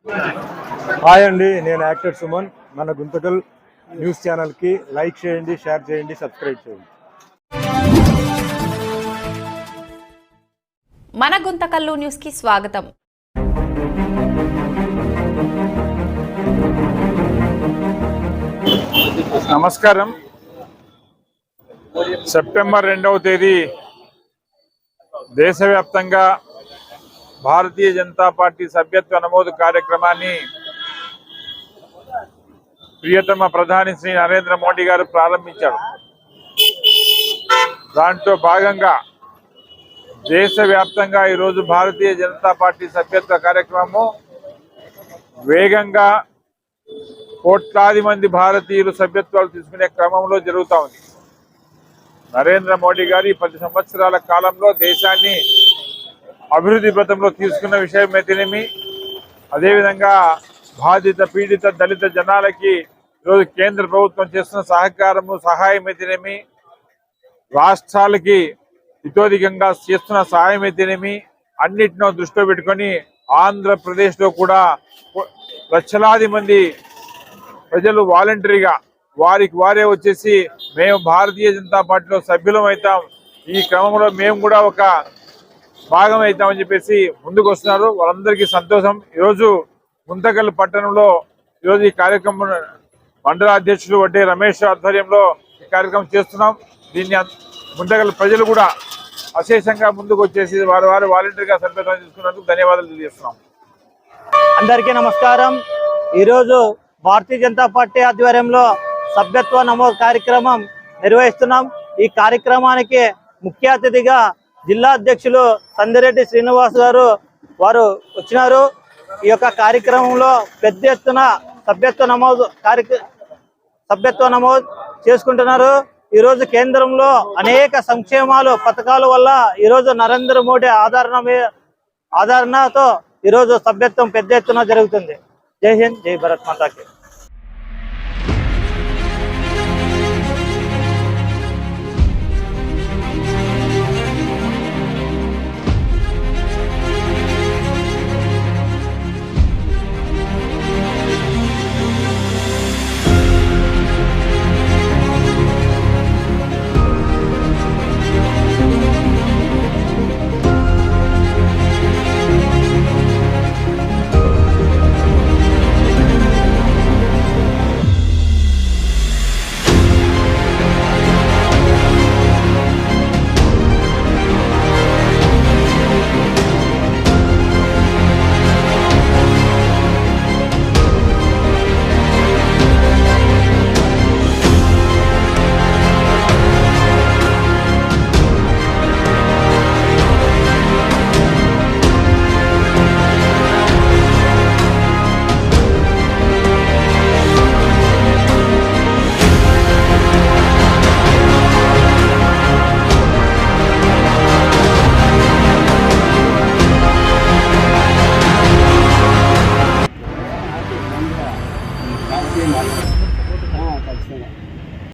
Hi అండి, నేను actor Suman. మన గుంతకల్ న్యూస్ ఛానల్కి లైక్ చేయండి, షేర్ చేయండి, సబ్స్క్రైబ్ చేయండి. మన గుంతకల్లు న్యూస్కి స్వాగతం. నమస్కారం. సెప్టెంబర్ 2వ తేదీ దేశవ్యాప్తంగా భారతీయ జనతా పార్టీ సభ్యత్వ నమోదు కార్యక్రమాన్ని ప్రియతమ ప్రధాని శ్రీ నరేంద్ర మోడీ గారు ప్రారంభించారు. దాంట్లో భాగంగా దేశవ్యాప్తంగా ఈరోజు భారతీయ జనతా పార్టీ సభ్యత్వ కార్యక్రమము వేగంగా కోట్లాది మంది భారతీయులు సభ్యత్వాలు తీసుకునే క్రమంలో జరుగుతూ ఉంది. నరేంద్ర మోడీ గారి 10 సంవత్సరాల కాలంలో దేశాన్ని అభివృద్ధి పథంలో తీసుకున్న విషయం అయితేనేమి, అదేవిధంగా బాధిత పీడిత దళిత జనాలకి ఈరోజు కేంద్ర ప్రభుత్వం చేస్తున్న సహాయం అయితేనేమి, రాష్ట్రాలకి ఇతోధికంగా చేస్తున్న సహాయం అయితేనేమి, అన్నిటినో దృష్టిలో పెట్టుకొని ఆంధ్రప్రదేశ్లో కూడా లక్షలాది మంది ప్రజలు వాలంటరీగా వారికి వారే వచ్చేసి మేము భారతీయ జనతా పార్టీలో సభ్యులం అవుతాం, ఈ క్రమంలో మేము కూడా ఒక భాగం అవుతామని చెప్పేసి ముందుకు వస్తున్నారు. వాళ్ళందరికీ సంతోషం. ఈరోజు గుంతకల్ పట్టణంలో ఈరోజు ఈ కార్యక్రమం మండల అధ్యక్షులు వడ్డే రమేష్ ఆధ్వర్యంలో ఈ కార్యక్రమం చేస్తున్నాం. దీన్ని గుంతకల్ ప్రజలు కూడా అశేషంగా ముందుకు వచ్చేసి వారి వాలంటరీగా సభ్యత్వం తీసుకున్నందుకు ధన్యవాదాలు తెలియజేస్తున్నాం. అందరికీ నమస్కారం. ఈరోజు భారతీయ జనతా పార్టీ ఆధ్వర్యంలో సభ్యత్వ నమోదు కార్యక్రమం నిర్వహిస్తున్నాం. ఈ కార్యక్రమానికి ముఖ్య అతిథిగా జిల్లా అధ్యక్షులు సందిరెడ్డి శ్రీనివాస్ గారు వారు వచ్చినారు. ఈ యొక్క కార్యక్రమంలో పెద్ద ఎత్తున సభ్యత్వ నమోదు చేసుకుంటున్నారు. ఈరోజు కేంద్రంలో అనేక సంక్షేమాలు పథకాల వల్ల ఈరోజు నరేంద్ర మోడీ ఆదరణతో ఈరోజు సభ్యత్వం పెద్ద ఎత్తున జరుగుతుంది. జై హింద్, జై భారత్ మాతాకి.